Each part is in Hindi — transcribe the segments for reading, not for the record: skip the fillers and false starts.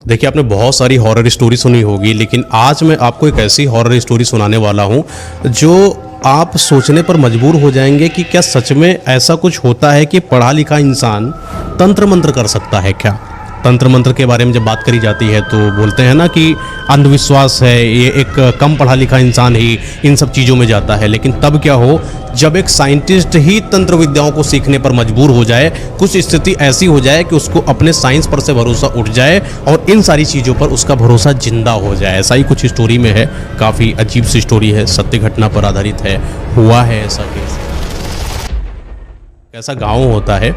देखिए, आपने बहुत सारी हॉरर स्टोरी सुनी होगी, लेकिन आज मैं आपको एक ऐसी हॉरर स्टोरी सुनाने वाला हूँ जो आप सोचने पर मजबूर हो जाएंगे कि क्या सच में ऐसा कुछ होता है कि पढ़ा लिखा इंसान तंत्र मंत्र कर सकता है क्या। तंत्र मंत्र के बारे में जब बात करी जाती है तो बोलते हैं ना कि अंधविश्वास है, ये एक कम पढ़ा लिखा इंसान ही इन सब चीज़ों में जाता है। लेकिन तब क्या हो जब एक साइंटिस्ट ही तंत्र विद्याओं को सीखने पर मजबूर हो जाए, कुछ स्थिति ऐसी हो जाए कि उसको अपने साइंस पर से भरोसा उठ जाए और इन सारी चीज़ों पर उसका भरोसा जिंदा हो जाए। ऐसा ही कुछ स्टोरी में है। काफ़ी अजीब सी स्टोरी है, सत्य घटना पर आधारित है, हुआ है ऐसा केस। ऐसा गांव होता है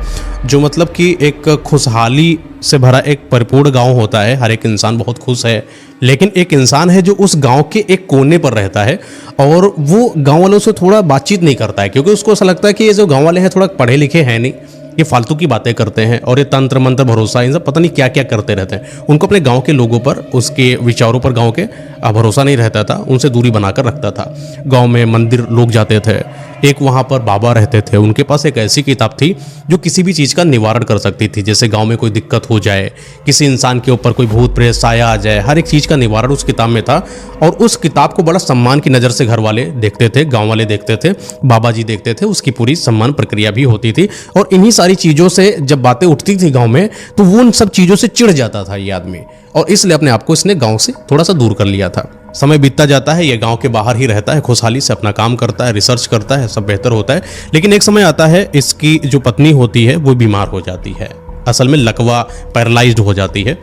जो मतलब कि एक खुशहाली से भरा एक परिपूर्ण गांव होता है। हर एक इंसान बहुत खुश है, लेकिन एक इंसान है जो उस गांव के एक कोने पर रहता है और वो गांव वालों से थोड़ा बातचीत नहीं करता है, क्योंकि उसको ऐसा लगता है कि ये जो गांव वाले हैं थोड़ा पढ़े लिखे हैं नहीं, ये फालतू की बातें करते हैं और ये तंत्र मंत्र भरोसा इन सब पता नहीं क्या क्या करते रहते हैं। उनको अपने गांव के लोगों पर, उसके विचारों पर गांव के भरोसा नहीं रहता था, उनसे दूरी बनाकर रखता था। गांव में मंदिर लोग जाते थे, एक वहाँ पर बाबा रहते थे, उनके पास एक ऐसी किताब थी जो किसी भी चीज़ का निवारण कर सकती थी। जैसे गांव में कोई दिक्कत हो जाए, किसी इंसान के ऊपर कोई भूत प्रेत साया आ जाए, हर एक चीज़ का निवारण उस किताब में था। और उस किताब को बड़ा सम्मान की नज़र से घर वाले देखते थे, गाँव वाले देखते थे, बाबा जी देखते थे, उसकी पूरी सम्मान प्रक्रिया भी होती थी। और इन्हीं सारी चीज़ों से जब बातें उठती थी गाँव में तो वो उन सब चीज़ों से चिढ़ जाता था ये आदमी, और इसलिए अपने आप को इसने गाँव से थोड़ा सा दूर कर लिया था। समय बीतता जाता है, ये गांव के बाहर ही रहता है, खुशहाली से अपना काम करता है, रिसर्च करता है, सब बेहतर होता है। लेकिन एक समय आता है, इसकी जो पत्नी होती है वो बीमार हो जाती है, असल में लकवा पैरालाइज्ड हो जाती है।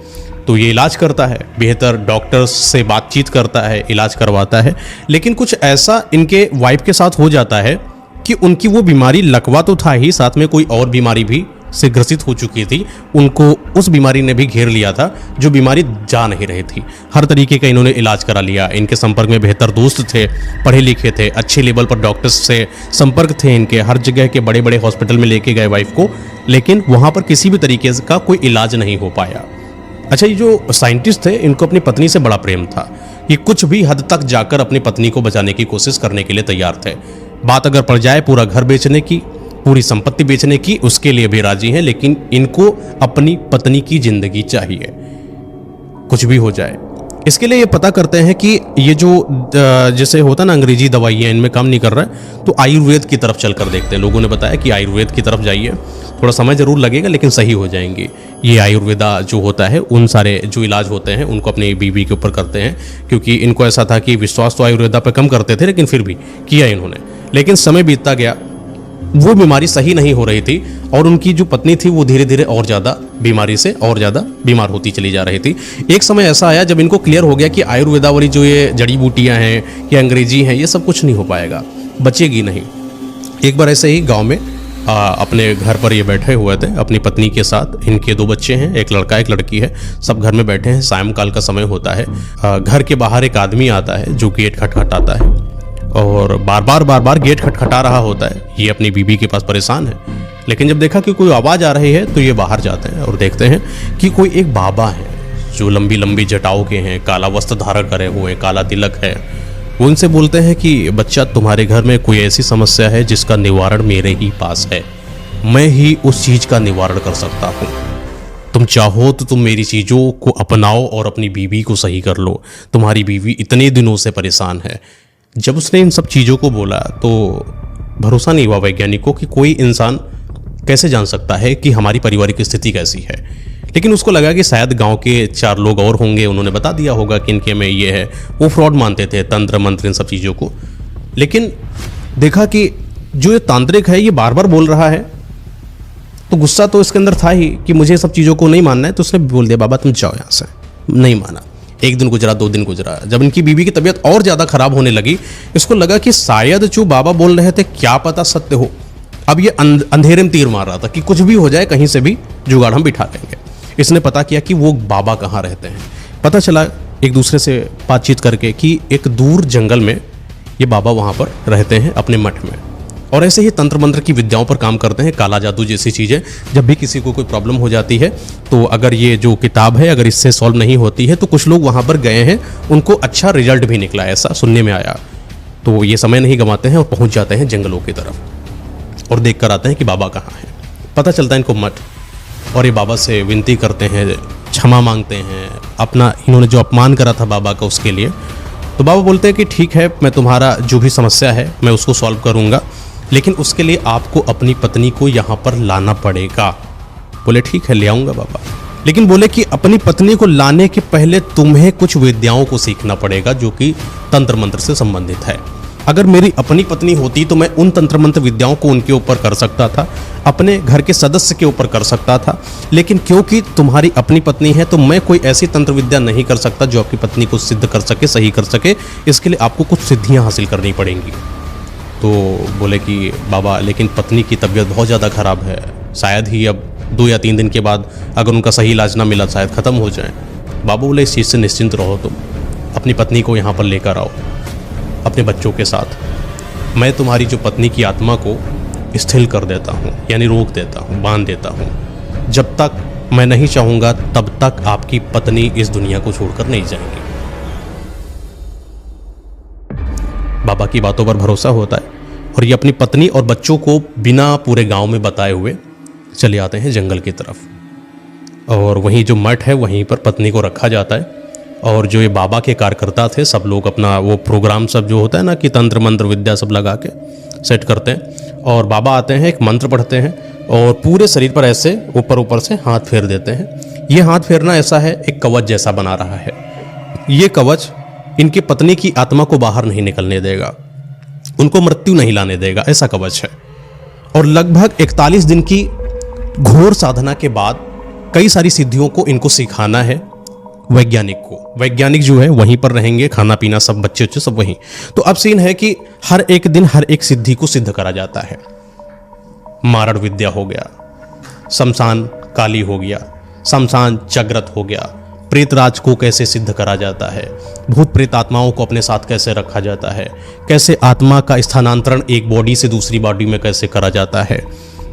तो ये इलाज करता है, बेहतर डॉक्टर्स से बातचीत करता है, इलाज करवाता है। लेकिन कुछ ऐसा इनके वाइफ के साथ हो जाता है कि उनकी वो बीमारी, लकवा तो था ही, साथ में कोई और बीमारी भी से ग्रसित हो चुकी थी। उनको उस बीमारी ने भी घेर लिया था, जो बीमारी जा नहीं रही थी। हर तरीके का इन्होंने इलाज करा लिया। इनके संपर्क में बेहतर दोस्त थे, पढ़े लिखे थे, अच्छे लेवल पर डॉक्टर्स से संपर्क थे इनके, हर जगह के बड़े बड़े हॉस्पिटल में लेके गए वाइफ को, लेकिन वहाँ पर किसी भी तरीके का कोई इलाज नहीं हो पाया। अच्छा, ये जो साइंटिस्ट थे इनको अपनी पत्नी से बड़ा प्रेम था। ये कुछ भी हद तक जाकर अपनी पत्नी को बचाने की कोशिश करने के लिए तैयार थे। बात अगर पड़ जाए पूरा घर बेचने की, पूरी संपत्ति बेचने की, उसके लिए भी राजी हैं। लेकिन इनको अपनी पत्नी की जिंदगी चाहिए, कुछ भी हो जाए। इसके लिए ये पता करते हैं कि ये जो जैसे होता ना अंग्रेजी दवाइयाँ, इनमें काम नहीं कर रहा है, तो आयुर्वेद की तरफ चलकर देखते हैं। लोगों ने बताया कि आयुर्वेद की तरफ जाइए, थोड़ा समय ज़रूर लगेगा लेकिन सही हो जाएंगी। ये आयुर्वेदा जो होता है, उन सारे जो इलाज होते हैं उनको अपनी बीवी के ऊपर करते हैं, क्योंकि इनको ऐसा था कि विश्वास तो आयुर्वेदा पर कम करते थे, लेकिन फिर भी किया इन्होंने। लेकिन समय बीतता गया, वो बीमारी सही नहीं हो रही थी और उनकी जो पत्नी थी वो धीरे धीरे और ज़्यादा बीमारी से और ज़्यादा बीमार होती चली जा रही थी। एक समय ऐसा आया जब इनको क्लियर हो गया कि आयुर्वेदा वाली जो ये जड़ी बूटियाँ हैं या अंग्रेजी हैं, ये सब कुछ नहीं हो पाएगा, बचेगी नहीं। एक बार ऐसे ही गांव में अपने घर पर ये बैठे हुए थे अपनी पत्नी के साथ। इनके 2 बच्चे हैं, एक लड़का एक लड़की है। सब घर में बैठे हैं, सायंकाल का समय होता है। घर के बाहर एक आदमी आता है जो गेट खटखटाता है और बार बार गेट खटखटा रहा होता है। ये अपनी बीबी के पास परेशान है, लेकिन जब देखा कि कोई आवाज़ आ रही है तो ये बाहर जाते हैं और देखते हैं कि कोई एक बाबा है जो लंबी लंबी जटाओं के हैं, काला वस्त्र धारण करे हुए, काला तिलक है। वो इनसे बोलते हैं कि बच्चा, तुम्हारे घर में कोई ऐसी समस्या है जिसका निवारण मेरे ही पास है, मैं ही उस चीज़ का निवारण कर सकता हूँ। तुम चाहो तो तुम मेरी चीज़ों को अपनाओ और अपनी बीवी को सही कर लो, तुम्हारी बीवी इतने दिनों से परेशान है। जब उसने इन सब चीज़ों को बोला तो भरोसा नहीं हुआ वैज्ञानिकों कि कोई इंसान कैसे जान सकता है कि हमारी पारिवारिक स्थिति कैसी है। लेकिन उसको लगा कि शायद गांव के 4 लोग और होंगे, उन्होंने बता दिया होगा कि इनके में ये है। वो फ्रॉड मानते थे तंत्र मंत्र इन सब चीज़ों को। लेकिन देखा कि जो ये तांत्रिक है ये बार बार बोल रहा है, तो गुस्सा तो इसके अंदर था ही कि मुझे सब चीज़ों को नहीं मानना है। तो उसने बोल दिया, बाबा तुम जाओ यहाँ से। नहीं माना। 1 दिन गुजरा, 2 दिन गुजरा, जब इनकी बीवी की तबीयत और ज़्यादा खराब होने लगी, इसको लगा कि शायद जो बाबा बोल रहे थे क्या पता सत्य हो। अब ये अंधेरे में तीर मार रहा था कि कुछ भी हो जाए, कहीं से भी जुगाड़ हम बिठा लेंगे। इसने पता किया कि वो बाबा कहाँ रहते हैं। पता चला एक दूसरे से बातचीत करके कि एक दूर जंगल में ये बाबा वहाँ पर रहते हैं अपने मठ में, और ऐसे ही तंत्र मंत्र की विद्याओं पर काम करते हैं, काला जादू जैसी चीज़ें। जब भी किसी को कोई प्रॉब्लम हो जाती है तो अगर ये जो किताब है अगर इससे सॉल्व नहीं होती है, तो कुछ लोग वहाँ पर गए हैं, उनको अच्छा रिजल्ट भी निकला, ऐसा सुनने में आया। तो ये समय नहीं गंवाते हैं और पहुँच जाते हैं जंगलों की तरफ और देख कर आते हैं कि बाबा कहाँ हैं। पता चलता है इनको मठ, और ये बाबा से विनती करते हैं क्षमा मांगते हैं अपना, इन्होंने जो अपमान करा था बाबा का उसके लिए। तो बाबा बोलते हैं कि ठीक है, मैं तुम्हारा जो भी समस्या है मैं उसको सॉल्व करूँगा, लेकिन उसके लिए आपको अपनी पत्नी को यहाँ पर लाना पड़ेगा। बोले ठीक है, ले आऊँगा बाबा। लेकिन बोले कि अपनी पत्नी को लाने के पहले तुम्हें कुछ विद्याओं को सीखना पड़ेगा जो कि तंत्र मंत्र से संबंधित है। अगर मेरी अपनी पत्नी होती तो मैं उन तंत्र मंत्र विद्याओं को उनके ऊपर कर सकता था, अपने घर के सदस्य के ऊपर कर सकता था, लेकिन क्योंकि तुम्हारी अपनी पत्नी है तो मैं कोई ऐसी तंत्र विद्या नहीं कर सकता जो आपकी पत्नी को सिद्ध कर सके, सही कर सके। इसके लिए आपको कुछ सिद्धियां हासिल करनी पड़ेंगी। तो बोले कि बाबा लेकिन पत्नी की तबीयत बहुत ज़्यादा ख़राब है, शायद ही अब 2 या 3 दिन के बाद अगर उनका सही इलाज ना मिला शायद ख़त्म हो जाए। बाबा बोले इस चीज़ से निश्चिंत रहो, तुम अपनी पत्नी को यहाँ पर लेकर आओ अपने बच्चों के साथ। मैं तुम्हारी जो पत्नी की आत्मा को स्थिर कर देता हूँ, यानी रोक देता हूँ, बांध देता हूँ। जब तक मैं नहीं चाहूँगा तब तक आपकी पत्नी इस दुनिया को छोड़कर नहीं जाएगी। बाबा की बातों पर भरोसा होता है और ये अपनी पत्नी और बच्चों को बिना पूरे गांव में बताए हुए चले आते हैं जंगल की तरफ। और वहीं जो मठ है वहीं पर पत्नी को रखा जाता है। और जो ये बाबा के कार्यकर्ता थे सब लोग अपना वो प्रोग्राम सब जो होता है ना कि तंत्र मंत्र विद्या सब लगा के सेट करते हैं। और बाबा आते हैं, एक मंत्र पढ़ते हैं और पूरे शरीर पर ऐसे ऊपर ऊपर से हाथ फेर देते हैं। ये हाथ फेरना ऐसा है एक कवच जैसा बना रहा है। ये कवच इनकी पत्नी की आत्मा को बाहर नहीं निकलने देगा, उनको मृत्यु नहीं लाने देगा, ऐसा कवच है। और लगभग 41 दिन की घोर साधना के बाद कई सारी सिद्धियों को इनको सिखाना है वैज्ञानिक को। वैज्ञानिक जो है वहीं पर रहेंगे, खाना पीना सब बच्चे उच्चे सब वहीं। तो अब सीन है कि हर एक दिन हर एक सिद्धि को सिद्ध करा जाता है। मारण विद्या हो गया, शमशान काली हो गया, शमशान जागृत हो गया, प्रेतराज को कैसे सिद्ध करा जाता है, भूत प्रेत आत्माओं को अपने साथ कैसे रखा जाता है, कैसे आत्मा का स्थानांतरण एक बॉडी से दूसरी बॉडी में कैसे करा जाता है।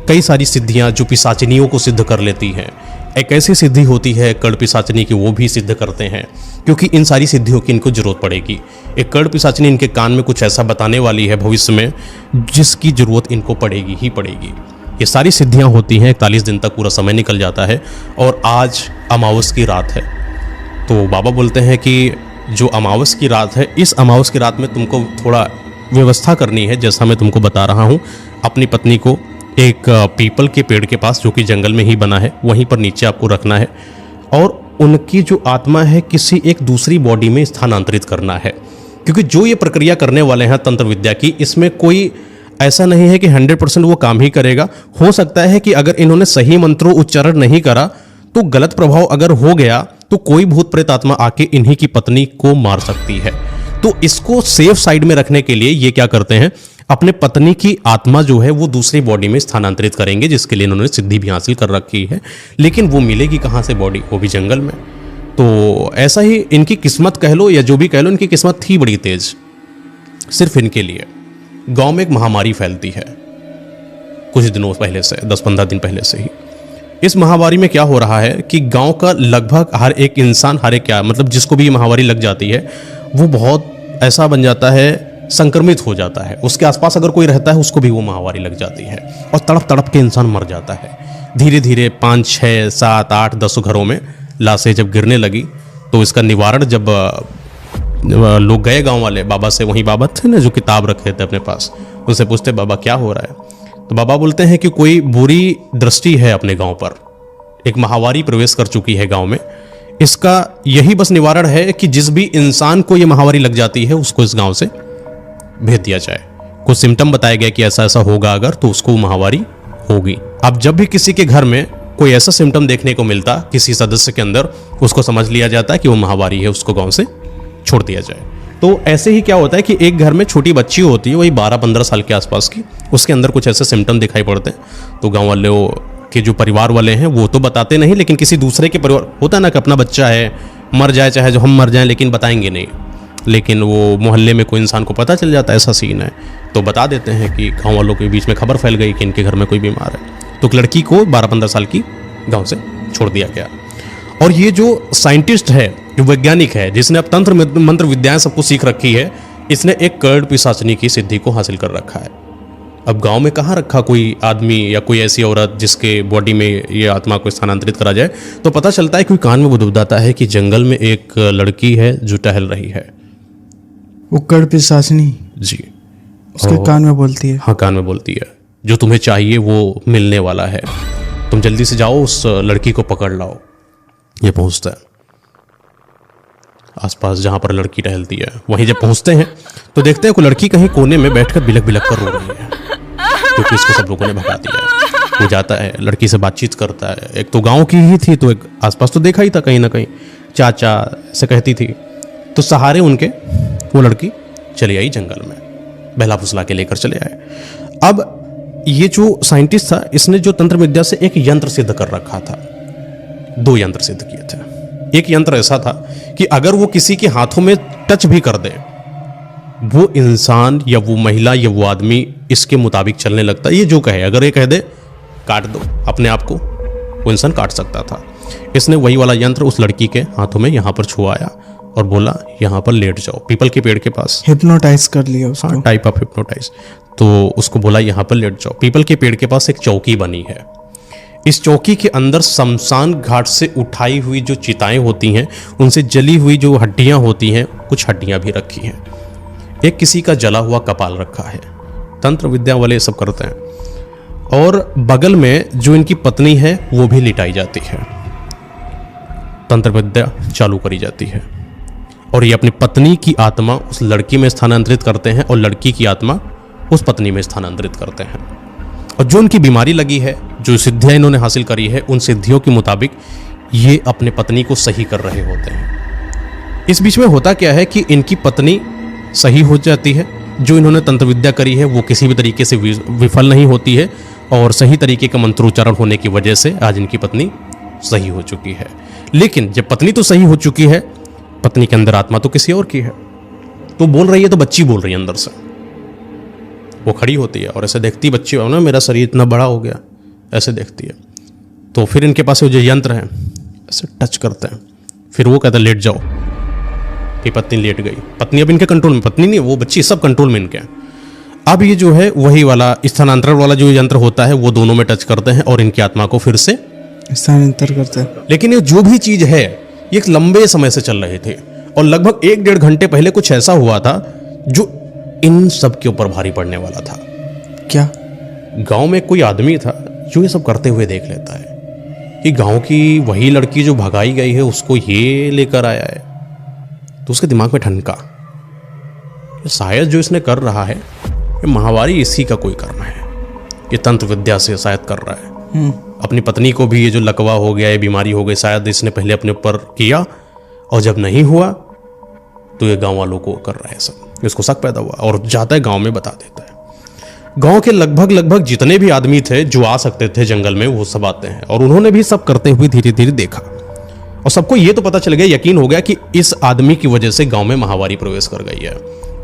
कई सारी सिद्धियां जो पिशाचिनियों को सिद्ध कर लेती हैं। एक ऐसी सिद्धि होती है कड़ पिशाचिनी की, वो भी सिद्ध करते हैं क्योंकि इन सारी सिद्धियों की इनको जरूरत पड़ेगी। एक कड़ पिशाचिनी इनके कान में कुछ ऐसा बताने वाली है भविष्य में जिसकी जरूरत इनको पड़ेगी ही पड़ेगी। ये सारी सिद्धियां होती हैं, 41 दिन तक पूरा समय निकल जाता है और आज अमावस की रात है। तो बाबा बोलते हैं कि जो अमावस की रात है, इस अमावस की रात में तुमको थोड़ा व्यवस्था करनी है, जैसा मैं तुमको बता रहा हूँ। अपनी पत्नी को एक पीपल के पेड़ के पास जो कि जंगल में ही बना है वहीं पर नीचे आपको रखना है और उनकी जो आत्मा है किसी एक दूसरी बॉडी में स्थानांतरित करना है। क्योंकि जो ये प्रक्रिया करने वाले हैं तंत्र विद्या की, इसमें कोई ऐसा नहीं है कि 100% वो काम ही करेगा। हो सकता है कि अगर इन्होंने सही मंत्रों उच्चारण नहीं करा तो गलत प्रभाव अगर हो गया तो कोई भूत प्रेत आत्मा आके इन्हीं की पत्नी को मार सकती है। तो इसको सेफ साइड में रखने के लिए ये क्या करते हैं, अपने पत्नी की आत्मा जो है वो दूसरी बॉडी में स्थानांतरित करेंगे, जिसके लिए इन्होंने सिद्धि भी हासिल कर रखी है। लेकिन वो मिलेगी कहाँ से बॉडी, वो भी जंगल में। तो ऐसा ही इनकी किस्मत कह लो या जो भी कह लो, इनकी किस्मत थी बड़ी तेज। सिर्फ इनके लिए गांव में एक महामारी फैलती है कुछ दिनों पहले से, 10-15 दिन पहले से ही। इस महामारी में क्या हो रहा है कि गांव का लगभग हर एक इंसान, हर एक क्या मतलब जिसको भी ये महामारी लग जाती है वो बहुत ऐसा बन जाता है, संक्रमित हो जाता है। उसके आसपास अगर कोई रहता है उसको भी वो महामारी लग जाती है और तड़प तड़प के इंसान मर जाता है। धीरे धीरे 5, 6, 7, 8, 10 घरों में लाशें जब गिरने लगी तो इसका निवारण जब लोग गए गांव वाले बाबा से, वहीं बाबा थे ना जो किताब रखे थे अपने पास, उनसे पूछते बाबा क्या हो रहा है। तो बाबा बोलते हैं कि कोई बुरी दृष्टि है अपने गांव पर, एक महामारी प्रवेश कर चुकी है गांव में। इसका यही बस निवारण है कि जिस भी इंसान को ये महामारी लग जाती है उसको इस गांव से भेज दिया जाए। कुछ सिम्टम बताया गया कि ऐसा ऐसा होगा अगर तो उसको महामारी होगी। अब जब भी किसी के घर में कोई ऐसा सिम्टम देखने को मिलता किसी सदस्य के अंदर, उसको समझ लिया जाता है कि वो महामारी है, उसको गांव से छोड़ दिया जाए। तो ऐसे ही क्या होता है कि एक घर में छोटी बच्ची होती है वही 12-15 साल के आसपास की, उसके अंदर कुछ ऐसे सिम्टम दिखाई पड़ते हैं तो गाँव वाले के जो परिवार वाले हैं वो तो बताते नहीं, लेकिन किसी दूसरे के परिवार होता है ना कि अपना बच्चा है मर जाए चाहे जो हम मर जाएं लेकिन बताएंगे नहीं, लेकिन वो मोहल्ले में कोई इंसान को पता चल जाता है ऐसा सीन है तो बता देते हैं कि गांव वालों के बीच में खबर फैल गई कि इनके घर में कोई बीमार है। तो एक लड़की को 12-15 साल की गांव से छोड़ दिया गया। और ये जो साइंटिस्ट है, जो वैज्ञानिक है, जिसने अब तंत्र मंत्र विद्याएं सबको सीख रखी है, इसने एक कड़ पिशाचनी की सिद्धि को हासिल कर रखा है। अब गांव में कहाँ रखा कोई आदमी या कोई ऐसी औरत जिसके बॉडी में ये आत्मा को स्थानांतरित करा जाए। तो पता चलता है कि कान में बुदबुदाता है कि जंगल में एक लड़की है जो टहल रही है। उक्कड़ पिशाचनी जी, उसके कान में बोलती है। हाँ, कान में बोलती है जो तुम्हें चाहिए वो मिलने वाला है, तुम जल्दी से जाओ उस लड़की को पकड़ लाओ। ये पहुंचता है आसपास जहां पर लड़की टहलती है। वहीं जब पहुंचते हैं तो देखते हैं कोई लड़की कहीं कोने में बैठकर बिलक बिलक कर रो रही है, क्योंकि इसको सब लोगों ने भगा दिया है। वो जाता है, लड़की से बातचीत करता है। एक तो गांव की ही थी, तो एक आसपास तो देखा ही था कहीं ना कहीं, चाचा से कहती थी। तो सहारे उनके वो लड़की चली आई जंगल में, बहला फुसला के लेकर चले आए। अब ये जो साइंटिस्ट था, इसने जो तंत्र विद्या से एक यंत्र सिद्ध कर रखा था, 2 यंत्र सिद्ध किए थे। एक यंत्र ऐसा था कि अगर वो किसी के हाथों में टच भी कर दे, वो इंसान या वो महिला या वो आदमी इसके मुताबिक चलने लगता। ये जो कहे, अगर ये कह दे काट दो अपने आप को, वो इंसान काट सकता था। इसने वही वाला यंत्र उस लड़की के हाथों में यहाँ पर छुआया और बोला यहाँ पर लेट जाओ, पीपल के पेड़ के पास। हिप्नोटाइज कर लिया उसको। हाँ, टाइप ऑफ हिप्नोटाइज। तो उसको बोला यहाँ पर लेट जाओ। पीपल के पेड़ के पास एक चौकी बनी है। इस चौकी के अंदर शमशान घाट से उठाई हुई जो चिताएं होती हैं, उनसे जली हुई जो हड्डियां होती हैं, कुछ हड्डियां भी रखी हैं। एक किसी का जला हुआ कपाल रखा है। तंत्र विद्या वाले सब करते हैं। और बगल में जो इनकी पत्नी है वो भी लिटाई जाती है। तंत्र विद्या चालू करी जाती है और ये अपनी पत्नी की आत्मा उस लड़की में स्थानांतरित करते हैं और लड़की की आत्मा उस पत्नी में स्थानांतरित करते हैं। और जो उनकी बीमारी लगी है, जो सिद्धियां इन्होंने हासिल करी है, उन सिद्धियों के मुताबिक ये अपने पत्नी को सही कर रहे होते हैं। इस बीच में होता क्या है कि इनकी पत्नी सही हो जाती है। जो इन्होंने तंत्र विद्या करी है वो किसी भी तरीके से विफल नहीं होती है और सही तरीके का मंत्रोच्चारण होने की वजह से आज इनकी पत्नी सही हो चुकी है। लेकिन जब पत्नी तो सही हो चुकी है, पत्नी के अंदर आत्मा तो किसी और की है। तो बोल रही है, तो बच्ची बोल रही है अंदर से। वो खड़ी होती है और ऐसे देखती, बच्ची हो ना, मेरा शरीर इतना बड़ा हो गया, ऐसे देखती है। तो फिर इनके पास जो यंत्र है, ऐसे टच करते हैं। फिर वो कहता है लेट जाओ। कि पत्नी लेट गई। पत्नी अब इनके कंट्रोल में, पत्नी नहीं, वो बच्ची, सब कंट्रोल में इनके। अब ये जो है वही वाला स्थानांतरण वाला जो यंत्र होता है, वो दोनों में टच करते हैं और इनकी आत्मा को फिर से स्थानांतर करते हैं। लेकिन ये जो भी चीज है, ये एक लंबे समय से चल रहे थे और लगभग 1-1.5 घंटे पहले कुछ ऐसा हुआ था जो इन सब के ऊपर भारी पड़ने वाला था। क्या? गांव में कोई आदमी था जो ये सब करते हुए देख लेता है कि गांव की वही लड़की जो भगाई गई है उसको ये लेकर आया है। तो उसके दिमाग में ठनका, शायद जो इसने कर रहा है ये महावारी इसी का कोई कर्म है, ये तंत्र विद्या से शायद कर रहा है। अपनी पत्नी को भी ये जो लकवा हो गया, ये बीमारी हो गई, शायद इसने पहले अपने ऊपर किया और जब नहीं हुआ तो ये गांव वालों को कर रहा है सब। इसको शक पैदा हुआ और जाता है गांव में बता देता है। गांव के लगभग जितने भी आदमी थे जो आ सकते थे जंगल में, वो सब आते हैं और उन्होंने भी सब करते हुए धीरे धीरे देखा और सबको ये तो पता चल गया, यकीन हो गया कि इस आदमी की वजह से गांव में महावारी प्रवेश कर गई है।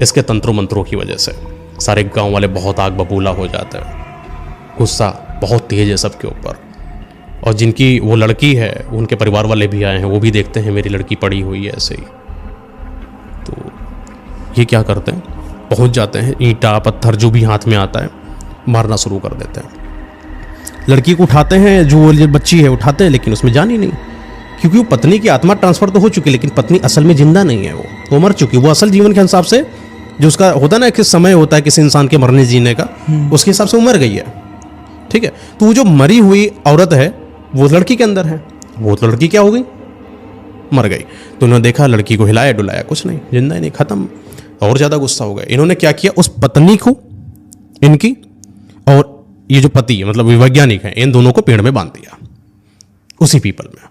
इसके तंत्रों मंत्रों की वजह से सारे गांव वाले बहुत आग बबूला हो जाते हैं। गुस्सा बहुत तेज है सबके ऊपर। और जिनकी वो लड़की है उनके परिवार वाले भी आए हैं, वो भी देखते हैं मेरी लड़की पड़ी हुई है ऐसे ही। तो ये क्या करते हैं, पहुंच जाते हैं, ईंटा पत्थर जो भी हाथ में आता है मारना शुरू कर देते हैं। लड़की को उठाते हैं, जो बच्ची है उठाते हैं, लेकिन उसमें जान ही नहीं, क्योंकि वो पत्नी की आत्मा ट्रांसफर तो हो चुकी, लेकिन पत्नी असल में जिंदा नहीं है, वो मर चुकी। वो असल जीवन के हिसाब से जो उसका होता है ना, किस समय होता है किसी इंसान के मरने जीने का, उसके हिसाब से वो मर गई है। ठीक है, तो वो जो मरी हुई औरत है वो लड़की के अंदर है। वो तो लड़की क्या हो गई, मर गई। तो उन्होंने देखा, लड़की को हिलाया डुलाया, कुछ नहीं, जिंदा ही नहीं, खत्म। और ज्यादा गुस्सा हो गए। इन्होंने क्या किया, उस पत्नी को इनकी और ये जो पति मतलब वैज्ञानिक है, इन दोनों को पेड़ में बांध दिया उसी पीपल में।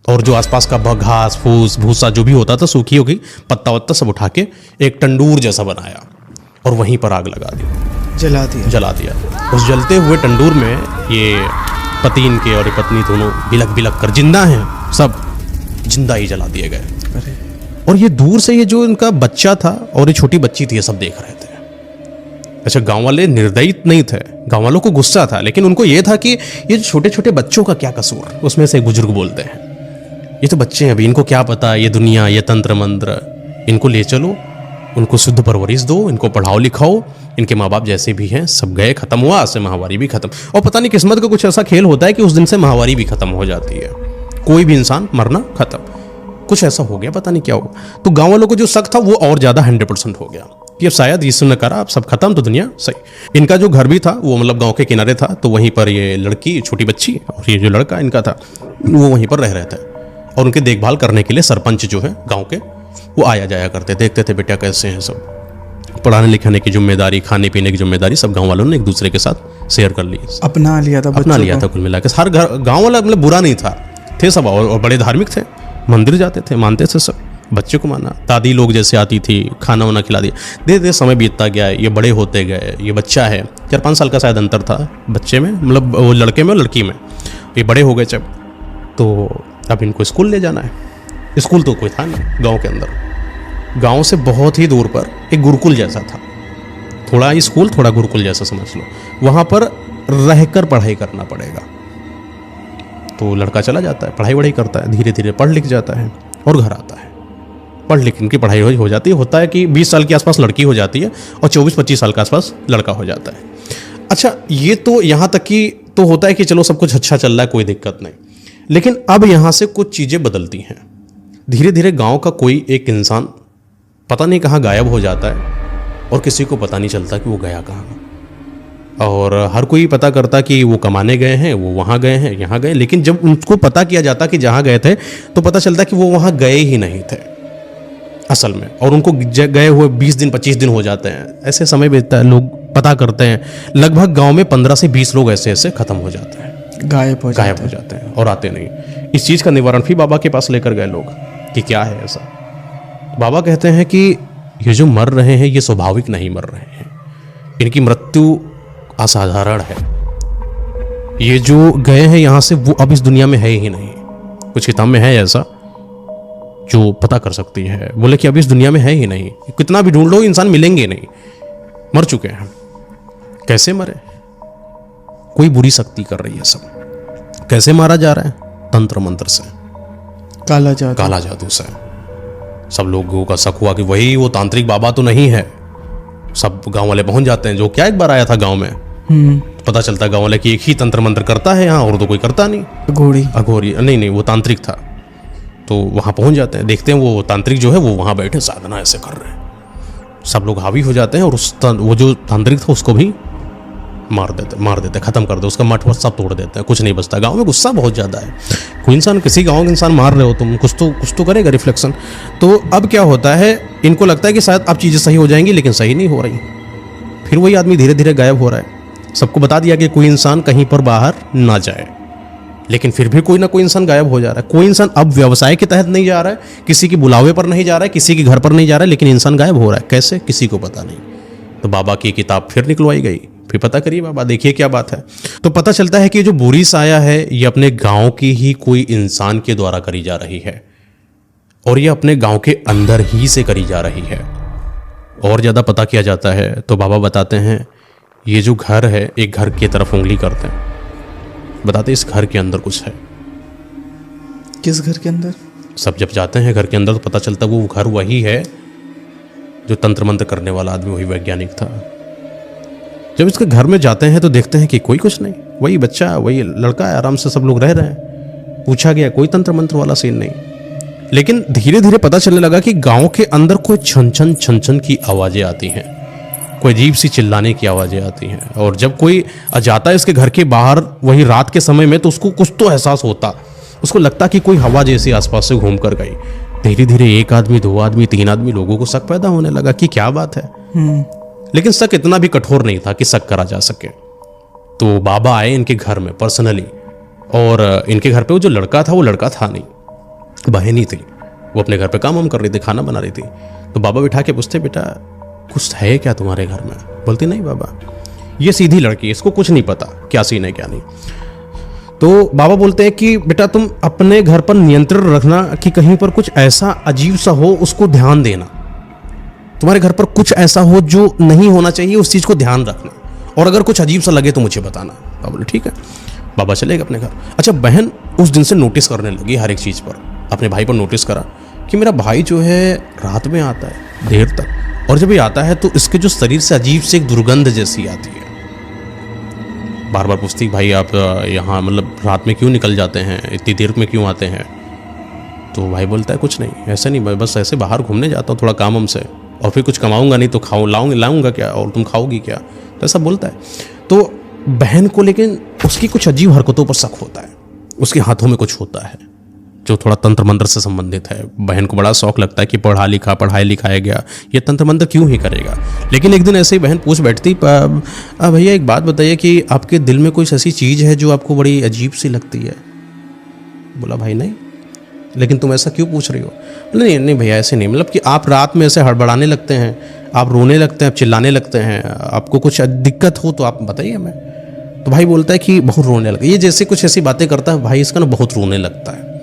और जो आसपास का घास फूस भूसा जो भी होता था, सूखी होगी पत्ता वत्ता सब उठा के एक तंदूर जैसा बनाया और वहीं पर आग लगा दी, जला दिया। उस जलते हुए तंदूर में ये पति इनके और ये पत्नी दोनों बिलक बिलक कर जिंदा हैं, सब जिंदा ही जला दिए गए। और ये दूर से ये जो इनका बच्चा था और ये छोटी बच्ची थी, ये सब देख रहे थे। अच्छा, गांव वाले निर्दयी नहीं थे, गांव वालों को गुस्सा था, लेकिन उनको ये था कि ये छोटे छोटे बच्चों का क्या कसूर। उसमें से एक बुजुर्ग बोलते हैं, ये तो बच्चे हैं अभी, इनको क्या पता, ये दुनिया, ये तंत्र मंत्र, इनको ले चलो उनको शुद्ध परवरिश दो, इनको पढ़ाओ लिखाओ, इनके माँ बाप जैसे भी हैं सब गए, खत्म हुआ, आज से महामारी भी खत्म। और पता नहीं किस्मत का कुछ ऐसा खेल होता है कि उस दिन से महामारी भी खत्म हो जाती है, कोई भी इंसान मरना खत्म, कुछ ऐसा हो गया, पता नहीं क्या हुआ। तो गाँव वालों को जो शक था वो और ज़्यादा 100% हो गया कि अब शायद यीशु ने करा, अब सब खत्म तो दुनिया सही। इनका जो घर भी था वो मतलब गाँव के किनारे था, तो वहीं पर ये लड़की, छोटी बच्ची और ये जो लड़का इनका था वो वहीं पर रह रहे थे। और उनकी देखभाल करने के लिए सरपंच जो है गांव के वो आया जाया करते, देखते थे बेटा कैसे हैं सब। पढ़ाने लिखाने की जिम्मेदारी, खाने पीने की जिम्मेदारी सब गांव वालों ने एक दूसरे के साथ शेयर कर ली, अपना लिया था, अपना लिया था कुल मिला के। हर घर गाँव वाला मतलब बुरा नहीं था, थे सब और बड़े धार्मिक थे, मंदिर जाते थे, मानते थे सब, बच्चे को माना। दादी लोग जैसे आती थी, खाना वाना खिला दिया। धीरे धीरे समय बीतता गया, ये बड़े होते गए। ये बच्चा है, 4-5 साल का शायद अंतर था बच्चे में, मतलब वो लड़के में और लड़की में। ये बड़े हो गए जब, तो अब इनको स्कूल ले जाना है। स्कूल तो कोई था नहीं गांव के अंदर, गांव से बहुत ही दूर पर एक गुरुकुल जैसा था, थोड़ा स्कूल थोड़ा गुरुकुल जैसा समझ लो। वहाँ पर रहकर पढ़ाई करना पड़ेगा। तो लड़का चला जाता है, पढ़ाई वढ़ाई करता है, धीरे धीरे पढ़ लिख जाता है और घर आता है। पढ़ लिख इनकी पढ़ाई हो जाती है। होता है कि 20 साल के आसपास लड़की हो जाती है और 24-25 साल के आसपास लड़का हो जाता है। अच्छा, ये तो यहाँ तक कि तो होता है कि चलो सब कुछ अच्छा चल रहा है, कोई दिक्कत नहीं। लेकिन अब यहाँ से कुछ चीज़ें बदलती हैं। धीरे धीरे गांव का कोई एक इंसान पता नहीं कहाँ गायब हो जाता है और किसी को पता नहीं चलता कि वो गया कहाँ। और हर कोई पता करता कि वो कमाने गए हैं, वो वहाँ गए हैं, यहाँ गए। लेकिन जब उनको पता किया जाता कि जहाँ गए थे, तो पता चलता कि वो वहाँ गए ही नहीं थे असल में। और उनको गए हुए 20 दिन 25 दिन हो जाते हैं। ऐसे समय बीतता है, लोग पता करते हैं, लगभग गाँव में 15 से 20 लोग ऐसे ऐसे ख़त्म हो जाते हैं, गायब हो जाते हैं और आते नहीं। इस चीज़ का निवारण फिर बाबा के पास लेकर गए लोग कि क्या है ऐसा। बाबा कहते हैं कि ये जो मर रहे हैं ये स्वाभाविक नहीं मर रहे हैं, इनकी मृत्यु असाधारण है। ये जो गए हैं यहाँ से वो अब इस दुनिया में है ही नहीं। कुछ किताब में है ऐसा जो पता कर सकती है, बोले कि अब इस दुनिया में है ही नहीं, कितना भी ढूंढ लो इंसान मिलेंगे नहीं, मर चुके हैं। कैसे मरे? कोई बुरी शक्ति कर रही है सब। कैसे मारा जा रहा है? तंत्र मंत्र से, काला जादू से। सब लोगों का शक हुआ कि वही वो तांत्रिक बाबा तो नहीं है। सब गांव वाले पहुंच जाते हैं, जो क्या एक बार आया था गांव में, पता चलता है गांव वाले कि एक ही तंत्र मंत्र करता है यहाँ, और तो कोई करता नहीं। अघोरी नहीं, वो तांत्रिक था। तो वहाँ पहुंच जाते हैं, देखते हैं वो तांत्रिक जो है वो वहाँ बैठे साधना ऐसे कर रहे हैं। सब लोग हावी हो जाते हैं और वो जो तांत्रिक था उसको भी मार देते, खत्म कर दो, उसका मठ वठ सब तोड़ देते हैं, कुछ नहीं बचता। गांव में गुस्सा बहुत ज़्यादा है। कोई इंसान, किसी गांव के इंसान मार रहे हो तुम, कुछ तो करेगा रिफ्लेक्शन। तो अब क्या होता है, इनको लगता है कि शायद अब चीज़ें सही हो जाएंगी, लेकिन सही नहीं हो रही। फिर वही आदमी धीरे धीरे गायब हो रहा है। सबको बता दिया कि कोई इंसान कहीं पर बाहर ना जाए, लेकिन फिर भी कोई ना कोई इंसान गायब हो जा रहा है। कोई इंसान अब व्यवसाय के तहत नहीं जा रहा है, किसी के बुलावे पर नहीं जा रहा है, किसी के घर पर नहीं जा रहा है, लेकिन इंसान गायब हो रहा है। कैसे? किसी को पता नहीं। तो बाबा की किताब फिर निकलवाई गई, फिर पता करिए बाबा, देखिए क्या बात है। तो पता चलता है कि जो बुरी साया है ये अपने गांव की ही कोई इंसान के द्वारा करी जा रही है, और ये अपने गांव के अंदर ही से करी जा रही है। और ज़्यादा पता किया जाता है तो बाबा बताते हैं ये जो घर है, एक घर की तरफ उंगली करते हैं, बताते इस घर के अंदर कुछ है। किस घर के अंदर? सब जब जाते हैं घर के अंदर तो पता चलता वो घर वही है जो तंत्र मंत्र करने वाला आदमी, वही वैज्ञानिक था। जब इसके घर में जाते हैं तो देखते हैं कि कोई कुछ नहीं, वही बच्चा, वही लड़का है, आराम से सब लोग रह रहे हैं। पूछा गया, कोई तंत्र मंत्र वाला सीन नहीं। लेकिन धीरे धीरे पता चलने लगा कि गांव के अंदर कोई छन छन की आवाज़ें आती हैं, कोई अजीब सी चिल्लाने की आवाज़ें आती हैं। और जब कोई जाता है इसके घर के बाहर वही रात के समय में, तो उसको कुछ तो एहसास होता, उसको लगता कि कोई हवा जैसी आसपास से घूम कर गई। धीरे धीरे 1 आदमी, 2 आदमी, 3 आदमी, लोगों को शक पैदा होने लगा कि क्या बात है। लेकिन शक इतना भी कठोर नहीं था कि शक करा जा सके। तो बाबा आए इनके घर में पर्सनली, और इनके घर पे वो जो लड़का था वो लड़का था नहीं, बहन ही थी। वो अपने घर पे काम वाम कर रही थी, खाना बना रही थी। तो बाबा बिठा के पूछते, बेटा कुछ है क्या तुम्हारे घर में? बोलती नहीं बाबा, ये सीधी लड़की, इसको कुछ नहीं पता क्या सीन है क्या नहीं। तो बाबा बोलते हैं कि बेटा तुम अपने घर पर नियंत्रण रखना कि कहीं पर कुछ ऐसा अजीब सा हो, उसको ध्यान देना। तुम्हारे घर पर कुछ ऐसा हो जो नहीं होना चाहिए, उस चीज़ को ध्यान रखना, और अगर कुछ अजीब सा लगे तो मुझे बताना। बाबा बोले ठीक है। बाबा चले गए अपने घर। अच्छा, बहन उस दिन से नोटिस करने लगी हर एक चीज़ पर, अपने भाई पर नोटिस करा कि मेरा भाई जो है रात में आता है देर तक, और जब ये आता है तो इसके जो शरीर से अजीब से एक दुर्गंध जैसी आती है। बार बार पूछती भाई आप यहाँ मतलब रात में क्यों निकल जाते हैं, इतनी देर में क्यों आते हैं? तो भाई बोलता है कुछ नहीं, ऐसा नहीं, मैं बस ऐसे बाहर घूमने जाता हूँ थोड़ा काम हम से, और फिर कुछ कमाऊंगा नहीं तो लाऊंगा क्या, और तुम खाओगी क्या, तो ऐसा बोलता है। तो बहन को लेकिन उसकी कुछ अजीब हरकतों पर शक होता है, उसके हाथों में कुछ होता है जो थोड़ा तंत्र मंत्र से संबंधित है। बहन को बड़ा शौक लगता है कि पढ़ाई लिखाया गया, ये तंत्र मंत्र क्यों ही करेगा। लेकिन एक दिन ऐसे ही बहन पूछ बैठती, भैया एक बात बताइए कि आपके दिल में कोई ऐसी चीज़ है जो आपको बड़ी अजीब सी लगती है? बोला भाई नहीं, लेकिन तुम ऐसा क्यों पूछ रही हो? नहीं नहीं भैया ऐसे नहीं, मतलब कि आप रात में ऐसे हड़बड़ाने लगते हैं, आप रोने लगते हैं, आप चिल्लाने लगते हैं, आपको कुछ दिक्कत हो तो आप बताइए हमें। तो भाई बोलता है कि बहुत रोने लगता है, ये जैसे कुछ ऐसी बातें करता है भाई, इसका ना बहुत रोने लगता है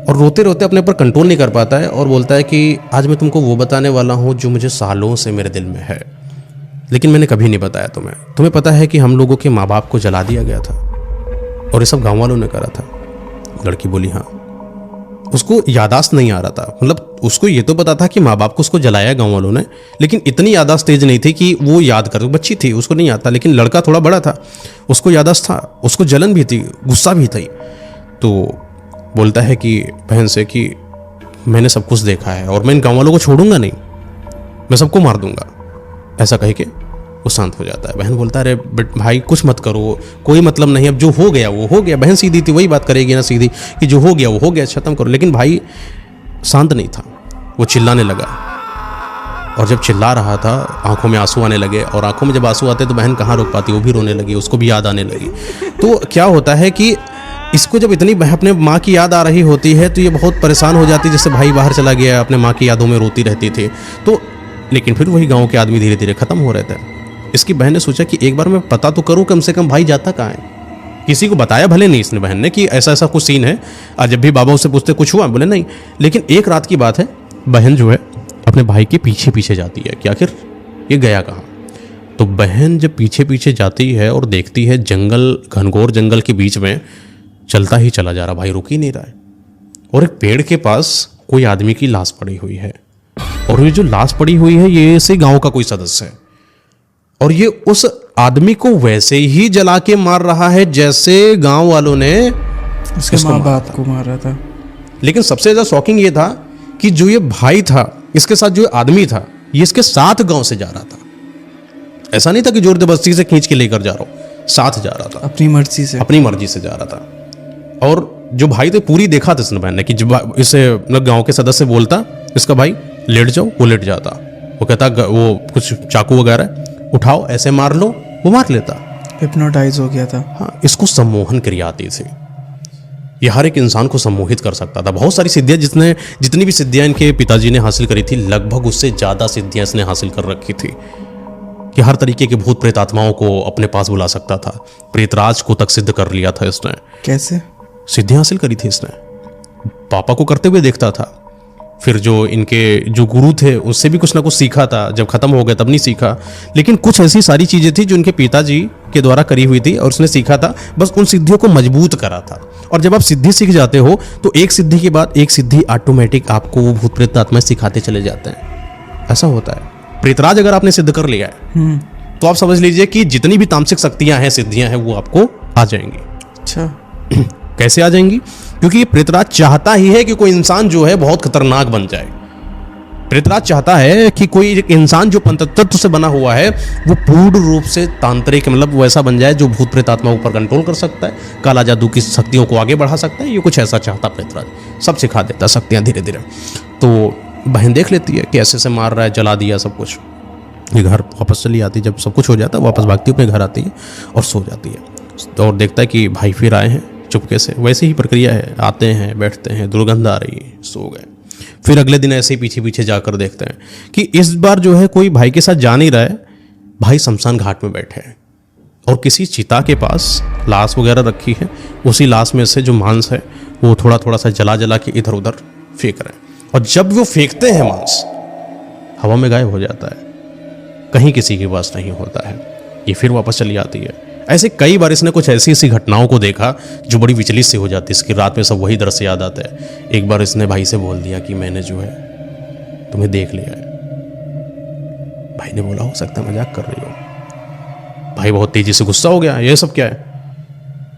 और रोते रोते अपने ऊपर कंट्रोल नहीं कर पाता है और बोलता है कि आज मैं तुमको वो बताने वाला हूँ जो मुझे सालों से मेरे दिल में है, लेकिन मैंने कभी नहीं बताया तुम्हें पता है कि हम लोगों के माँ बाप को जला दिया गया था और ये सब गाँव वालों ने करा था। लड़की बोली हाँ। उसको यादाश्त नहीं आ रहा था, मतलब उसको ये तो पता था कि माँ बाप को उसको जलाया गाँव वालों ने, लेकिन इतनी यादाश्त तेज नहीं थी कि वो याद कर, बच्ची थी उसको नहीं आता, लेकिन लड़का थोड़ा बड़ा था, उसको यादाश्त था, उसको जलन भी थी, गुस्सा भी थी। तो बोलता है कि बहन से कि मैंने सब कुछ देखा है और मैं इन गाँव वालों को छोड़ूंगा नहीं, मैं सबको मार दूंगा, ऐसा कह के वो शांत हो जाता है। बहन बोलता है अरे भाई कुछ मत करो, कोई मतलब नहीं, अब जो हो गया वो हो गया। बहन सीधी थी, वही बात करेगी ना सीधी कि जो हो गया वो हो गया, खत्म करो। लेकिन भाई शांत नहीं था, वो चिल्लाने लगा और जब चिल्ला रहा था आंखों में आंसू आने लगे और आंखों में जब आंसू आते तो बहन कहाँ रोक पाती, वो भी रोने लगी, उसको भी याद आने लगी। तो क्या होता है कि इसको जब इतनी अपने माँ की याद आ रही होती है तो ये बहुत परेशान हो जाती है, जैसे भाई बाहर चला गया, अपने माँ की यादों में रोती रहती थी। तो लेकिन फिर वही गाँव के आदमी धीरे धीरे खत्म हो रहे थे। इसकी बहन ने सोचा कि एक बार मैं पता तो करूं कम से कम भाई जाता कहाँ है। किसी को बताया भले नहीं इसने बहन ने कि ऐसा ऐसा कुछ सीन है, और जब भी बाबा उससे पूछते कुछ हुआ, बोले नहीं। लेकिन एक रात की बात है, बहन जो है अपने भाई के पीछे पीछे जाती है कि आखिर ये गया कहाँ। तो बहन जब पीछे पीछे जाती है और देखती है जंगल, घनघोर जंगल के बीच में चलता ही चला जा रहा, भाई रुक ही नहीं रहा है, और एक पेड़ के पास कोई आदमी की लाश पड़ी हुई है, और ये जो लाश पड़ी हुई है ये इसी गाँव का कोई सदस्य है, और ये उस आदमी को वैसे ही जला के मार रहा है जैसे गांव वालों ने उसके माँ बाप को मारा था। लेकिन सबसे ज्यादा शॉकिंग ये था कि जो ये भाई था, इसके साथ जो आदमी था, ये इसके साथ गांव से जा रहा था। ऐसा नहीं था कि जोर जबरदस्ती से खींच के लेकर जा रहा हूं, साथ जा रहा था, अपनी मर्जी से जा रहा था। और जो भाई थे पूरी देखा था इसने बहन ने कि जब इसे गांव के सदस्य बोलता इसका भाई लेट जाओ, वो लेट जाता, वो कहता वो कुछ चाकू वगैरह उठाओ ऐसे मार लो, वो मार लेता। हिप्नोटाइज हो गया था। हाँ, इसको सम्मोहन क्रिया आती थी, ये हर एक इंसान को सम्मोहित कर सकता था। बहुत सारी सिद्धियां, जितनी भी सिद्धियां इनके पिताजी ने हासिल करी थी, लगभग उससे ज़्यादा सिद्धियां इसने हासिल कर रखी थी कि हर तरीके के भूत प्रेत आत्माओं को अपने पास बुला सकता था। प्रेतराज को तक सिद्ध कर लिया था इसने। कैसे सिद्धियां हासिल करी थी इसने, पापा को करते हुए देखता था, फिर जो इनके जो गुरु थे उससे भी कुछ ना कुछ सीखा था, जब खत्म हो गया तब नहीं सीखा, लेकिन कुछ ऐसी सारी चीज़ें थी जो इनके पिताजी के द्वारा करी हुई थी और उसने सीखा था, बस उन सिद्धियों को मजबूत करा था। और जब आप सिद्धि सीख जाते हो तो एक सिद्धि के बाद एक सिद्धि ऑटोमेटिक आपको वो भूत प्रेत आत्मा सिखाते चले जाते हैं। ऐसा होता है। प्रेतराज अगर आपने सिद्ध कर लिया है तो आप समझ लीजिए कि जितनी भी तामसिक शक्तियां हैं, सिद्धियां हैं, वो आपको आ जाएंगी। अच्छा कैसे आ जाएंगी? क्योंकि ये प्रेतराज चाहता ही है कि कोई इंसान जो है बहुत खतरनाक बन जाए। प्रेतराज चाहता है कि कोई इंसान जो पंचतत्व से बना हुआ है वो पूर्ण रूप से तांत्रिक, मतलब वैसा बन जाए जो भूत प्रेत आत्मा ऊपर कंट्रोल कर सकता है, काला जादू की शक्तियों को आगे बढ़ा सकता है। ये कुछ ऐसा चाहता प्रेतराज, सब सिखा देता शक्तियाँ धीरे धीरे। तो बहन देख लेती है कि ऐसे से मार रहा है, जला दिया सब कुछ। ये घर वापस चली आती, जब सब कुछ हो जाता है वापस भागती अपने घर आती है और सो जाती है। और देखता है कि भाई फिर आए हैं चुपके से, वैसे ही प्रक्रिया है, आते हैं बैठते हैं, दुर्गंध आ रही है, सो गए। फिर अगले दिन ऐसे ही पीछे पीछे जाकर देखते हैं कि इस बार जो है कोई भाई के साथ जा नहीं रहा है, भाई शमशान घाट में बैठे हैं और किसी चिता के पास लाश वगैरह रखी है, उसी लाश में से जो मांस है वो थोड़ा थोड़ा सा जला जला के इधर उधर फेंक रहे हैं। और जब वो फेंकते हैं मांस हवा में गायब हो जाता है, कहीं किसी के पास नहीं होता है। ये फिर वापस चली आती है। ऐसे कई बार इसने कुछ ऐसी ऐसी घटनाओं को देखा जो बड़ी विचलित सी हो जाती है। इसकी रात में सब वही दृश्य याद आता है। एक बार इसने भाई से बोल दिया कि मैंने जो है तुम्हें देख लिया है। भाई ने बोला हो सकता है मजाक कर रही हो। भाई बहुत तेजी से गुस्सा हो गया, ये सब क्या है,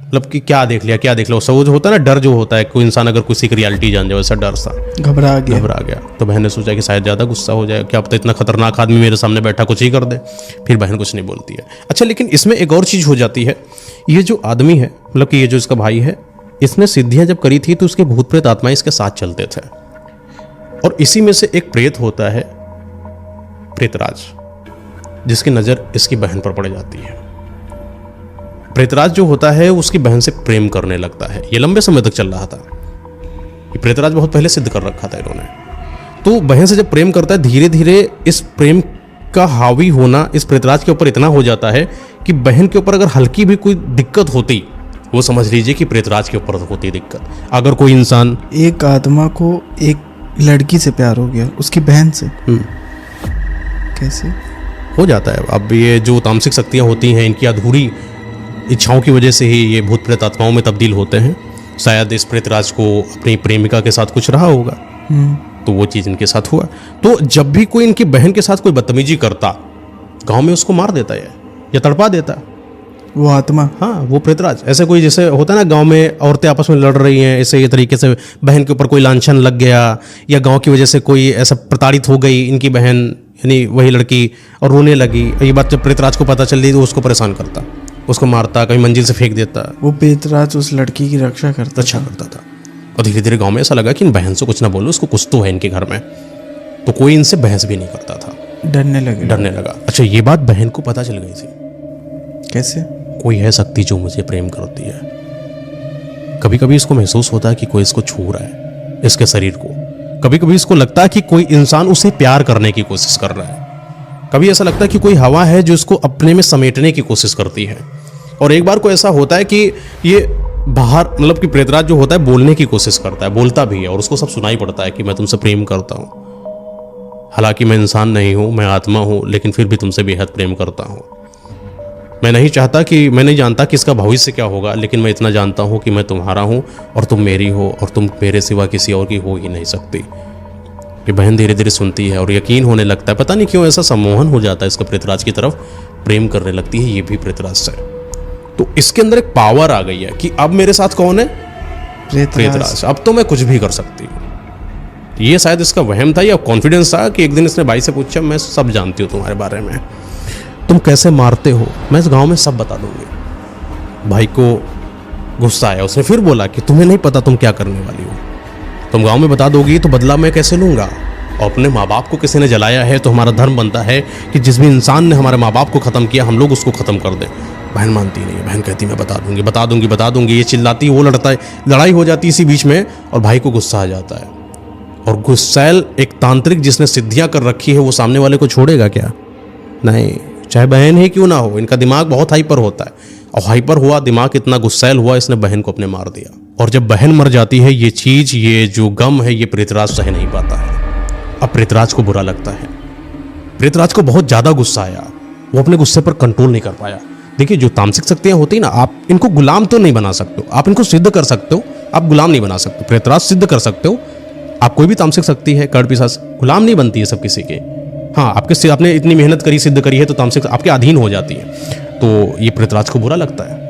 मतलब कि क्या देख लिया क्या देख लिया। सब जो होता है ना, डर जो होता है, कोई इंसान अगर किसी की रियलिटी जान जाए वैसा डर सा, घबरा गया। तो बहन ने सोचा कि शायद ज़्यादा गुस्सा हो जाए, क्या पता इतना खतरनाक आदमी मेरे सामने बैठा कुछ ही कर दे। फिर बहन कुछ नहीं बोलती है। अच्छा, लेकिन इसमें एक और चीज़ हो जाती है। ये जो आदमी है, मतलब कि ये जो इसका भाई है, इसने सिद्धियाँ जब करी थी तो उसके भूत प्रेत आत्माएं इसके साथ चलते थे। और इसी में से एक प्रेत होता है प्रेतराज, जिसकी नज़र इसकी बहन पर पड़ जाती है। प्रेतराज जो होता है उसकी बहन से प्रेम करने लगता है। ये लंबे समय तक चल रहा था, ये प्रेतराज बहुत पहले सिद्ध कर रखा था इन्होंने। तो बहन से जब प्रेम करता है, धीरे धीरे इस प्रेम का हावी होना इस प्रेतराज के ऊपर इतना हो जाता है कि बहन के ऊपर अगर हल्की भी कोई दिक्कत होती, वो समझ लीजिए कि प्रेतराज के ऊपर होती दिक्कत। अगर कोई इंसान, एक आत्मा को एक लड़की से प्यार हो गया, उसकी बहन से, कैसे हो जाता है। अब ये जो तामसिक शक्तियाँ होती हैं, इनकी अधूरी इच्छाओं की वजह से ही ये भूत प्रेत आत्माओं में तब्दील होते हैं। शायद इस प्रेतराज को अपनी प्रेमिका के साथ कुछ रहा होगा, तो वो चीज़ इनके साथ हुआ। तो जब भी कोई इनकी बहन के साथ कोई बदतमीजी करता, गांव में उसको मार देता है या तड़पा देता वो आत्मा। हाँ, वो प्रेतराज। ऐसे कोई जैसे होता है ना, गांव में औरतें आपस में लड़ रही हैं, ऐसे ये तरीके से बहन के ऊपर कोई लांछन लग गया, या गांव की वजह से कोई ऐसा प्रताड़ित हो गई इनकी बहन, यानी वही लड़की, और रोने लगी। ये बात जब प्रेतराज को पता चल रही तो उसको परेशान करता, उसको मारता, कहीं मंजिल से फेंक देता। वो प्रेतराज उस लड़की की रक्षा करता था। और धीरे धीरे गांव में ऐसा लगा कि इन बहन से कुछ ना बोलो, उसको कुछ तो है इनके घर में। तो कोई इनसे बहस भी नहीं करता था, डरने लगा। अच्छा, ये बात बहन को पता चल गई थी। कैसे? कोई है शक्ति जो मुझे प्रेम करती है। कभी कभी इसको महसूस होता है कि कोई इसको छू रहा है, इसके शरीर को। कभी कभी इसको लगता है कि कोई इंसान उसे प्यार करने की कोशिश कर रहा है। कभी ऐसा लगता है कि कोई हवा है जो इसको अपने में समेटने की कोशिश करती है। और एक बार को ऐसा होता है कि ये बाहर, मतलब कि प्रेतराज जो होता है बोलने की कोशिश करता है, बोलता भी है, और उसको सब सुनाई पड़ता है कि मैं तुमसे प्रेम करता हूँ। हालांकि मैं इंसान नहीं हूँ, मैं आत्मा हूँ, लेकिन फिर भी तुमसे बेहद प्रेम करता हूँ। मैं नहीं जानता कि इसका भविष्य क्या होगा, लेकिन मैं इतना जानता हूँ कि मैं तुम्हारा हूँ और तुम मेरी हो, और तुम मेरे सिवा किसी और की हो ही नहीं सकती। ये बहन धीरे धीरे सुनती है और यकीन होने लगता है। पता नहीं क्यों ऐसा सम्मोहन हो जाता है इसका प्रेतराज की तरफ, प्रेम करने लगती है ये भी प्रेतराज से। तो इसके अंदर एक पावर आ गई है कि अब मेरे साथ कौन है? प्रेतराज। अब तो मैं कुछ भी कर सकती हूँ। ये शायद इसका वहम था या कॉन्फिडेंस था कि एक दिन इसने भाई से पूछा, मैं सब जानती हूँ तुम्हारे बारे में, तुम कैसे मारते हो, मैं इस गाँव में सब बता दूंगी। भाई को गुस्सा आया, उसने फिर बोला कि तुम्हें नहीं पता तुम क्या करने वाली हो, तुम गांव में बता दोगी तो बदला मैं कैसे लूँगा? और अपने माँ बाप को किसी ने जलाया है तो हमारा धर्म बनता है कि जिस भी इंसान ने हमारे माँ बाप को ख़त्म किया हम लोग उसको ख़त्म कर दें। बहन मानती नहीं है, बहन कहती मैं बता दूंगी। ये चिल्लाती, वो लड़ता है, लड़ाई हो जाती इसी बीच में, और भाई को गुस्सा आ जाता है। और गुस्सैल एक तांत्रिक जिसने सिद्धियाँ कर रखी है, वो सामने वाले को छोड़ेगा क्या? नहीं, चाहे बहन ही क्यों ना हो, इनका दिमाग बहुत हाइपर होता है। और हाइपर हुआ दिमाग, इतना गुस्सैल हुआ, इसने बहन को अपने मार दिया। और जब बहन मर जाती है, ये चीज़, ये जो गम है, ये प्रेतराज सह नहीं पाता है। अब प्रेतराज को बुरा लगता है, प्रेतराज को बहुत ज़्यादा गुस्सा आया, वो अपने गुस्से पर कंट्रोल नहीं कर पाया। देखिए, जो तामसिक शक्तियाँ होती ना, आप इनको गुलाम तो नहीं बना सकते हो, आप इनको सिद्ध कर सकते हो, आप गुलाम नहीं बना सकते। प्रेतराज सिद्ध कर सकते हो, आप कोई भी तामसिक शक्ति है, कड़ पिशाच, गुलाम नहीं बनती है सब किसी के। हाँ, आपने इतनी मेहनत करी, सिद्ध करी है, तो तामसिक आपके अधीन हो जाती है। तो ये प्रेतराज को बुरा लगता है।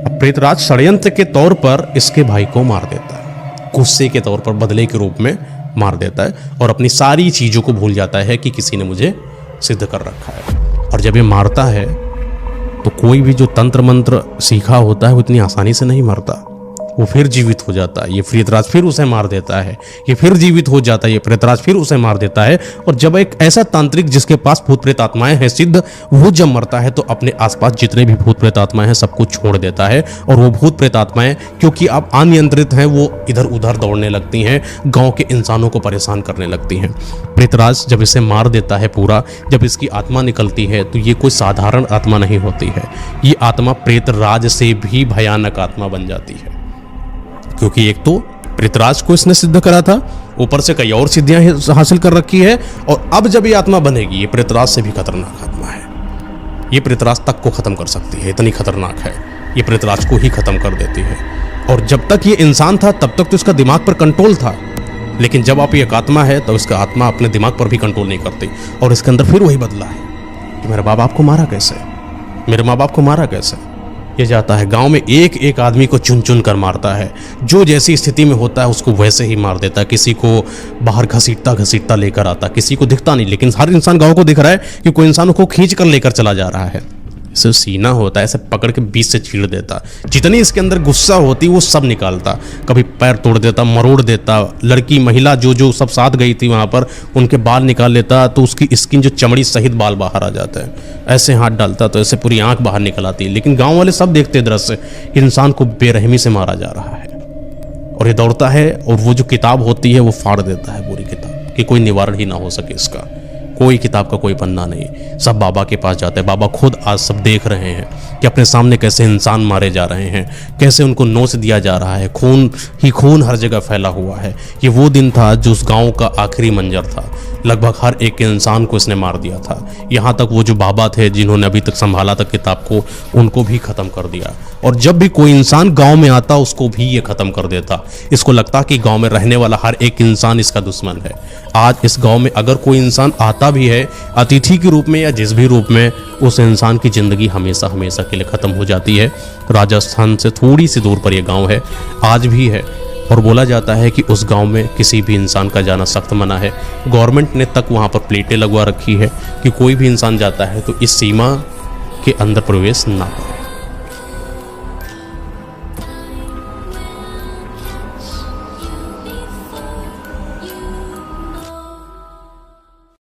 अब प्रेतराज षड्यंत्र के तौर पर इसके भाई को मार देता है, गुस्से के तौर पर, बदले के रूप में मार देता है, और अपनी सारी चीज़ों को भूल जाता है कि किसी ने मुझे सिद्ध कर रखा है। और जब ये मारता है तो कोई भी जो तंत्र मंत्र सीखा होता है वो इतनी आसानी से नहीं मरता, वो फिर जीवित हो जाता है। ये प्रेतराज फिर उसे मार देता है, ये फिर जीवित हो जाता है, ये प्रेतराज फिर उसे मार देता है। और जब एक ऐसा तांत्रिक जिसके पास भूत प्रेत आत्माएं हैं सिद्ध, वो जब मरता है तो अपने आसपास जितने भी भूत प्रेत आत्माएं हैं सबको छोड़ देता है। और वो भूत प्रेत आत्माएं, क्योंकि अब अनियंत्रित हैं, वो इधर उधर दौड़ने लगती हैं, गाँव के इंसानों को परेशान करने लगती हैं। प्रेतराज जब इसे मार देता है पूरा, जब इसकी आत्मा निकलती है तो ये कोई साधारण आत्मा नहीं होती है, ये आत्मा प्रेतराज से भी भयानक आत्मा बन जाती है। क्योंकि एक तो प्रेतराज को इसने सिद्ध करा था, ऊपर से कई और सिद्धियां हासिल कर रखी है, और अब जब ये आत्मा बनेगी, ये प्रेतराज से भी खतरनाक आत्मा है। ये प्रेतराज तक को खत्म कर सकती है, इतनी खतरनाक है, ये प्रेतराज को ही खत्म कर देती है। और जब तक ये इंसान था तब तक तो इसका दिमाग पर कंट्रोल था, लेकिन जब आप एक आत्मा है तो इसका आत्मा अपने दिमाग पर भी कंट्रोल नहीं करती, और इसके अंदर फिर वही बदला है कि मेरे बाप बाप को मारा कैसे, मेरे माँ बाप को मारा कैसे। ये जाता है गांव में एक एक आदमी को चुन चुन कर मारता है, जो जैसी स्थिति में होता है उसको वैसे ही मार देता है। किसी को बाहर घसीटता घसीटता लेकर आता, किसी को दिखता नहीं, लेकिन हर इंसान गांव को दिख रहा है कि कोई इंसान को खींच कर लेकर चला जा रहा है। ऐसे सीना होता है, ऐसे पकड़ के बीच से चीर देता, जितनी इसके अंदर गुस्सा होती वो सब निकालता, कभी पैर तोड़ देता, मरोड़ देता, लड़की महिला जो जो सब साथ गई थी वहाँ पर उनके बाल निकाल लेता, तो उसकी स्किन जो चमड़ी सहित बाल बाहर आ जाता है, ऐसे हाथ डालता तो ऐसे पूरी आंख बाहर निकल आती है। लेकिन गाँव वाले सब देखते दृश्य, इंसान को बेरहमी से मारा जा रहा है, और ये दौड़ता है और वो जो किताब होती है वो फाड़ देता है पूरी किताब, कि कोई निवारण ही ना हो सके इसका, कोई किताब का कोई पन्ना नहीं। सब बाबा के पास जाते हैं, बाबा खुद आज सब देख रहे हैं कि अपने सामने कैसे इंसान मारे जा रहे हैं, कैसे उनको नोच दिया जा रहा है, खून ही खून हर जगह फैला हुआ है। ये वो दिन था जो उस गांव का आखिरी मंजर था, लगभग हर एक इंसान को इसने मार दिया था। यहाँ तक वो जो बाबा थे जिन्होंने अभी तक संभाला था किताब को, उनको भी ख़त्म कर दिया। और जब भी कोई इंसान गांव में आता उसको भी ये ख़त्म कर देता। इसको लगता कि गांव में रहने वाला हर एक इंसान इसका दुश्मन है। आज इस गांव में अगर कोई इंसान आता भी है अतिथि के रूप में या जिस भी रूप में, उस इंसान की ज़िंदगी हमेशा हमेशा के लिए ख़त्म हो जाती है। राजस्थान से थोड़ी सी दूर पर यह गाँव है, आज भी है, और बोला जाता है कि उस गांव में किसी भी इंसान का जाना सख्त मना है। गवर्नमेंट ने तक वहां पर प्लेटें लगवा रखी है कि कोई भी इंसान जाता है तो इस सीमा के अंदर प्रवेश ना हो।